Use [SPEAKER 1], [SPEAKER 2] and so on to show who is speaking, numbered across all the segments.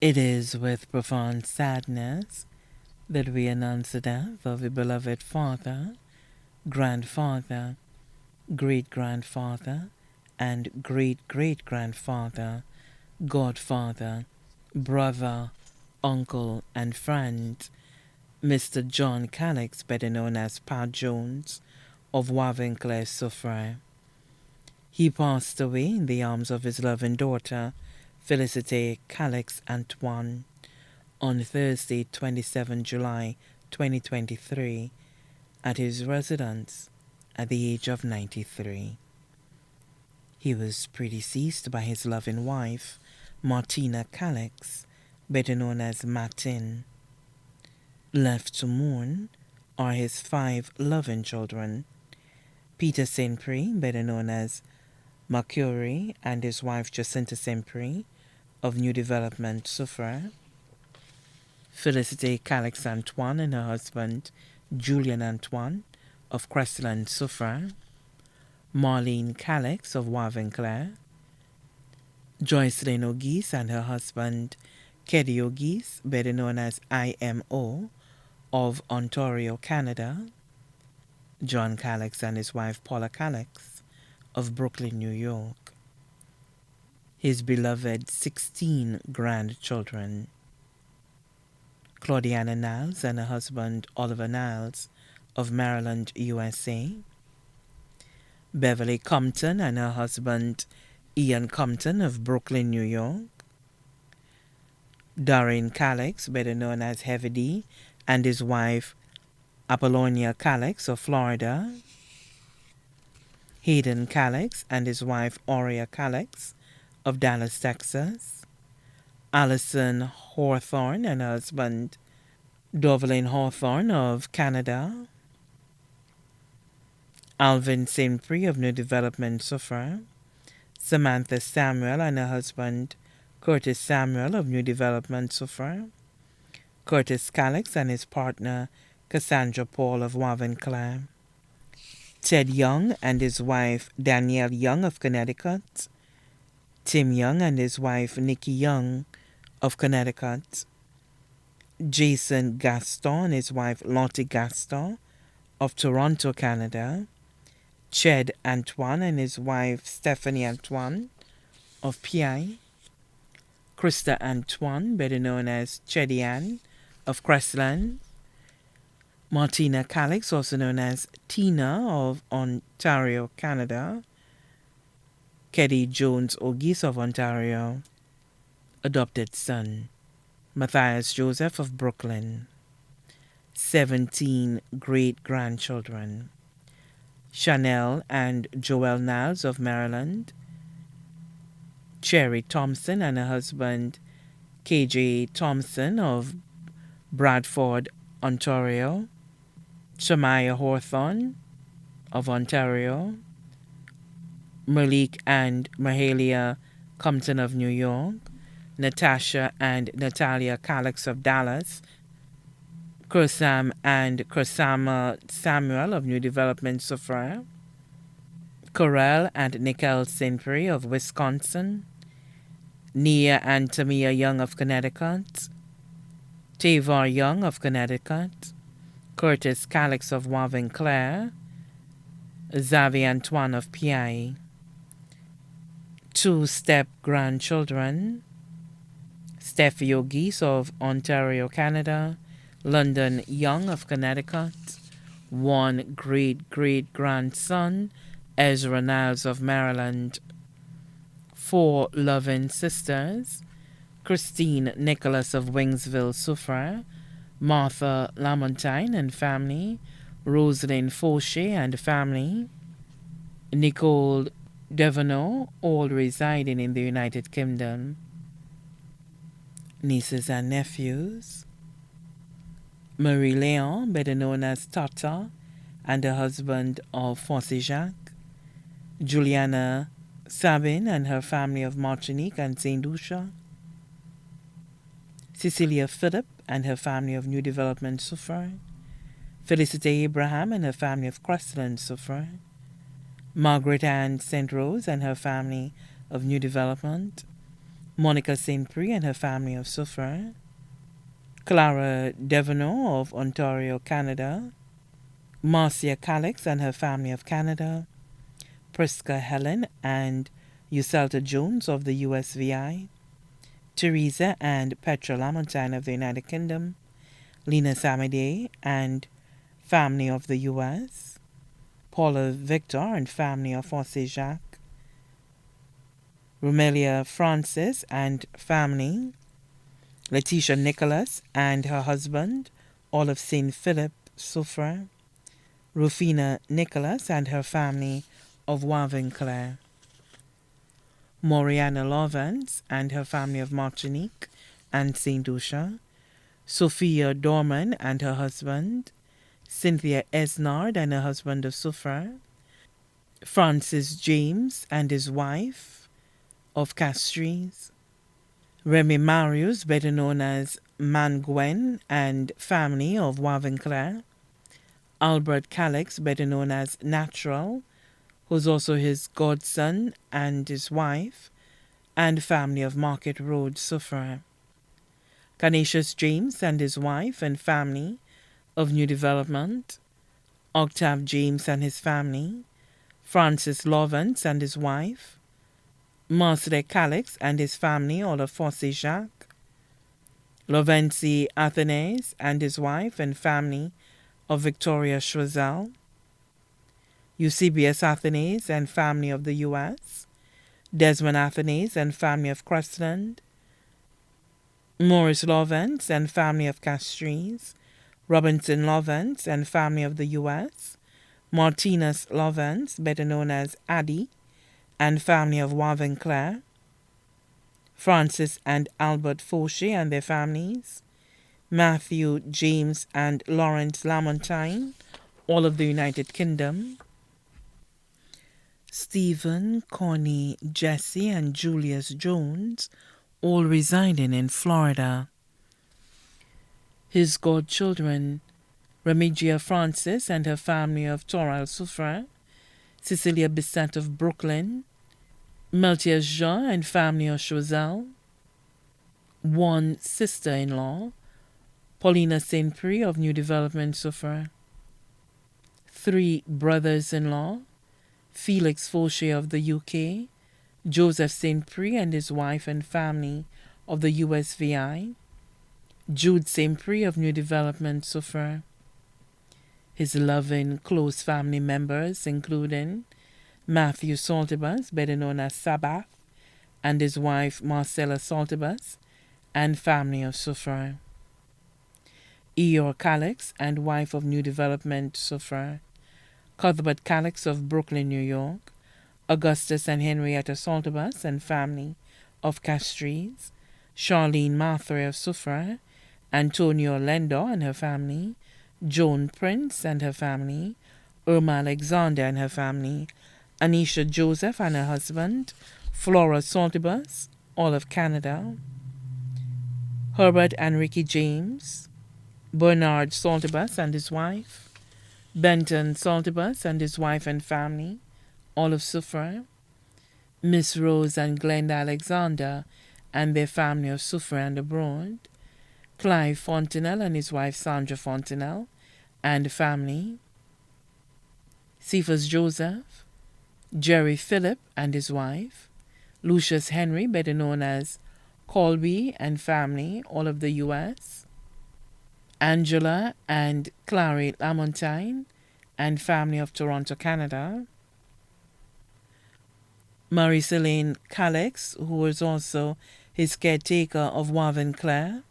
[SPEAKER 1] It is with profound sadness that we announce the death of a beloved father, grandfather, great grandfather, and great great grandfather, godfather, brother, uncle, and friend, Mr. John Calixte, better known as Pa Jones, of Wavinclair, Soufrière. He passed away in the arms of his loving daughter, Félicité Calixte Antoine, on Thursday, 27 July 2023, at his residence at the age of 93. He was predeceased by his loving wife, Martina Calixte, better known as Martin. Left to mourn are his 5 loving children, Peter Saint-Prix, better known as Mercury, and his wife Jacinta Saint-Prix of New Development, Soufrière, Félicité Calixte Antoine and her husband Julian Antoine of Crestland, Soufrière, Marlene Calixte of Wavinclair, Joycelyn O'Geese and her husband Keddy O'Geese, better known as IMO, of Ontario, Canada, John Calixte and his wife Paula Calixte of Brooklyn, New York, his beloved 16 grandchildren, Claudiana Niles and her husband Oliver Niles of Maryland, USA, Beverly Compton and her husband Ian Compton of Brooklyn, New York, Doreen Calixte, better known as Heavy D, and his wife Apollonia Calixte of Florida, Hayden Calixte and his wife Aurea Calixte of Dallas, Texas, Allison Hawthorne and her husband Dovelyn Hawthorne of Canada, Alvin Saint-Prix of New Development, Soufrière, Samantha Samuel and her husband Curtis Samuel of New Development, Soufrière, Curtis Calixte and his partner Cassandra Paul of Wavinclair, Ted Young and his wife Danielle Young of Connecticut, Tim Young and his wife Nikki Young of Connecticut, Jason Gaston and his wife Lottie Gaston of Toronto, Canada, Ched Antoine and his wife Stephanie Antoine of PI, Krista Antoine, better known as Cheddy Ann of Crestland, Martina Calixte, also known as Tina of Ontario, Canada, Keddy Jones O'Geese of Ontario, adopted son, Matthias Joseph of Brooklyn, 17 great-grandchildren, Chanel and Joel Niles of Maryland, Cherry Thompson and her husband KJ Thompson of Bradford, Ontario, Shamaya Hawthorne of Ontario, Malik and Mahalia Compton of New York, Natasha and Natalia Calixte of Dallas, Kursam and Kursama Samuel of New Development, Soufrière, Corel and Nicole Saint-Prix of Wisconsin, Nia and Tamia Young of Connecticut, Tavar Young of Connecticut, Curtis Calixte of Wavinclair, Xavier Antoine of PI, 2 step-grandchildren, Steffi O'Geese of Ontario, Canada, London Young of Connecticut, 1 great-great-grandson, Ezra Niles of Maryland, 4 loving sisters, Christine Nicholas of Wingsville, Soufrière, Martha Lamontine and family, Rosalind Fauché and family, Nicole Devenot, all residing in the United Kingdom, nieces and nephews, Marie Léon, better known as Tata, and her husband of Fossé Jacques, Juliana Sabin and her family of Martinique and Saint Lucia, Cecilia Phillip and her family of New Development, Soufrière, Felicité Abraham and her family of Crestland, Soufrière, Margaret Ann St. Rose and her family of New Development, Monica St. Prix and her family of Soufrière, Clara Devenot of Ontario, Canada, Marcia Calixte and her family of Canada, Prisca Helen and Uselta Jones of the USVI, Teresa and Petra Lamontagne of the United Kingdom, Lena Samide and family of the US, Paula Victor and family of Fosse Jacques, Romelia Francis and family, Letitia Nicholas and her husband, all of St. Philip, Soufrière, Rufina Nicholas and her family of Wavinclair, Moriana Lawrence and her family of Martinique and St. Lucia, Sophia Dorman and her husband, Cynthia Esnard and her husband of Soufrière, Francis James and his wife of Castries, Remy Marius, better known as Manguen and family of Wavinclair, Albert Calixte, better known as Natural, who's also his godson and his wife, and family of Market Road, Soufrière, Canisius James and his wife and family of New Development, Octave James and his family, Francis Lawrence and his wife, Marcel Calixte and his family, all of Fosse Jacques, Lovency Athanase and his wife and family of Victoria Schwazel, Eusebius Athanase and family of the U.S., Desmond Athanase and family of Crestland, Maurice Lawrence and family of Castries, Robinson Lawrence and family of the U.S., Martinus Lawrence, better known as Addie, and family of Wavinclair, Francis and Albert Fauché and their families, Matthew, James, and Lawrence Lamontagne, all of the United Kingdom, Stephen, Connie, Jesse, and Julius Jones, all residing in Florida. His godchildren, Remigia Francis and her family of Toral Soufrière, Cecilia Bissett of Brooklyn, Meltier Jean and family of Choiseul, one sister-in-law, Paulina St. Prix of New Development Soufrière, three brothers-in-law, Felix Fauché of the UK, Joseph St. Prix and his wife and family of the USVI, Jude St. Prix of New Development Soufrière, his loving, close family members, including Matthew Saltibus, better known as Sabbath, and his wife Marcella Saltibus, and family of Soufrière, Eeyore Calixte and wife of New Development Soufrière, Cuthbert Calixte of Brooklyn, New York, Augustus and Henrietta Saltibus and family of Castries, Charlene Marthray of Soufrière, Antonio Lendor and her family, Joan Prince and her family, Irma Alexander and her family, Anisha Joseph and her husband, Flora Saltibus, all of Canada, Herbert and Ricky James, Bernard Saltibus and his wife, Benton Saltibus and his wife and family, all of Soufrière, Miss Rose and Glenda Alexander and their family of Soufrière and abroad, Clive Fontenelle and his wife Sandra Fontenelle and family, Cephas Joseph, Jerry Phillip and his wife, Lucius Henry, better known as Colby and family, all of the U.S., Angela and Clary Lamontagne and family of Toronto, Canada, Marie-Céline Calixte, who was also his caretaker of Wavinclair,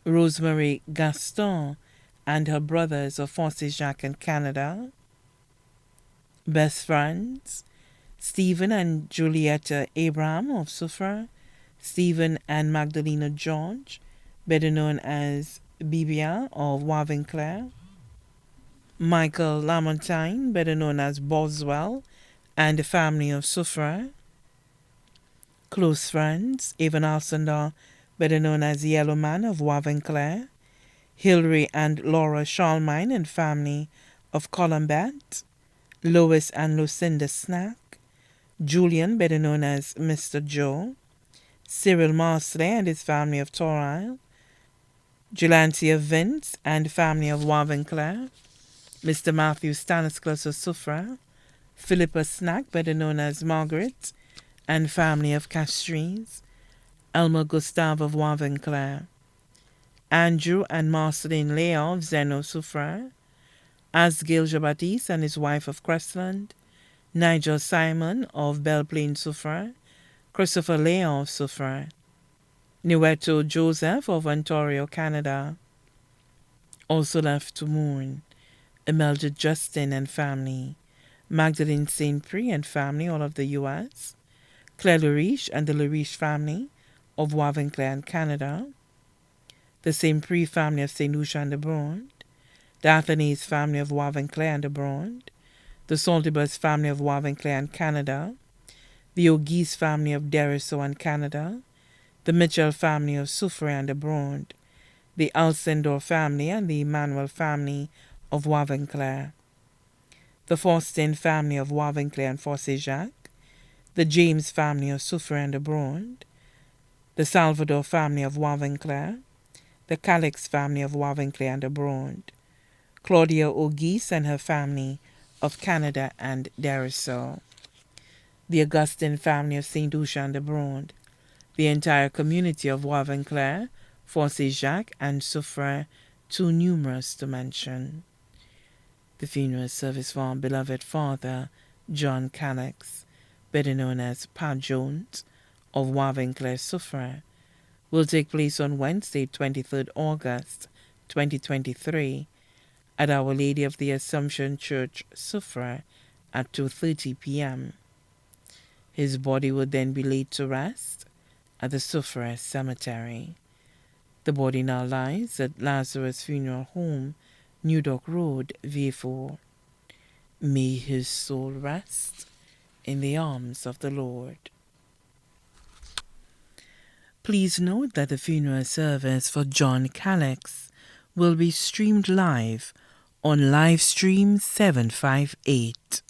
[SPEAKER 1] Rosemary Gaston and her brothers of Fosse Jacques in Canada, best friends, Stephen and Julietta Abraham of Soufrière, Stephen and Magdalena George, better known as Bibia of Wavinclair, Michael Lamontagne, better known as Boswell, and the family of Soufrière, close friends, Evan Alcindor, better known as Yellow Man of Wavinclair, Hilary and Laura Charlemagne and family of Colombat, Lois and Lucinda Snack, Julian, better known as Mr. Joe, Cyril Marsley and his family of Torile, Gelantia Vince and family of Wavenclair, Mr. Matthew Stanislas of Suffra, Philippa Snack, better known as Margaret, and family of Castries, Elmer Gustave of Wavenclair, Andrew and Marceline Lea of Zeno Suffra, Asgil Jean-Baptiste and his wife of Crestland, Nigel Simon of Belplain Suffra, Christopher Lea of Suffra, Nueto Joseph of Ontario, Canada, also left to mourn, Imelda Justin and family, Magdalene St. Prix and family, all of the U.S., Claire Lariche and the Lariche family of Wavenclair and Canada, the St. Prix family of St. Lucia and the Bronde, the Athanaise family of Wavenclair and the Bronde, the Saltibus family of Wavenclair and Canada, the O'Geese family of Derisseau and Canada, the Mitchell family of Suffre and the Bronde, the Alcindor family and the Emmanuel family of Wavenclair, the Faustin family of Wavenclair and Fossé-Jacques, the James family of Suffre and the Bronde, the Salvador family of Wavenclair, the Calixte family of Wavenclair and the Bronde, Claudia O'Geese and her family of Canada and Derisseau, the Augustine family of St. Lucia and the Bronde, the entire community of Wavenclair, Fossé-Jacques, and Suffre, too numerous to mention. The funeral service for our beloved father, John Calixte, better known as Pa Jones, of Wavenclair, Suffre, will take place on Wednesday, 23rd August, 2023, at Our Lady of the Assumption Church, Suffre, at 2:30 p.m. His body will then be laid to rest at the Suffre Cemetery. The body now lies at Lazarus Funeral Home, New Dock Road, Vieux. May his soul rest in the arms of the Lord. Please note that the funeral service for John Calixte will be streamed live on Livestream 758.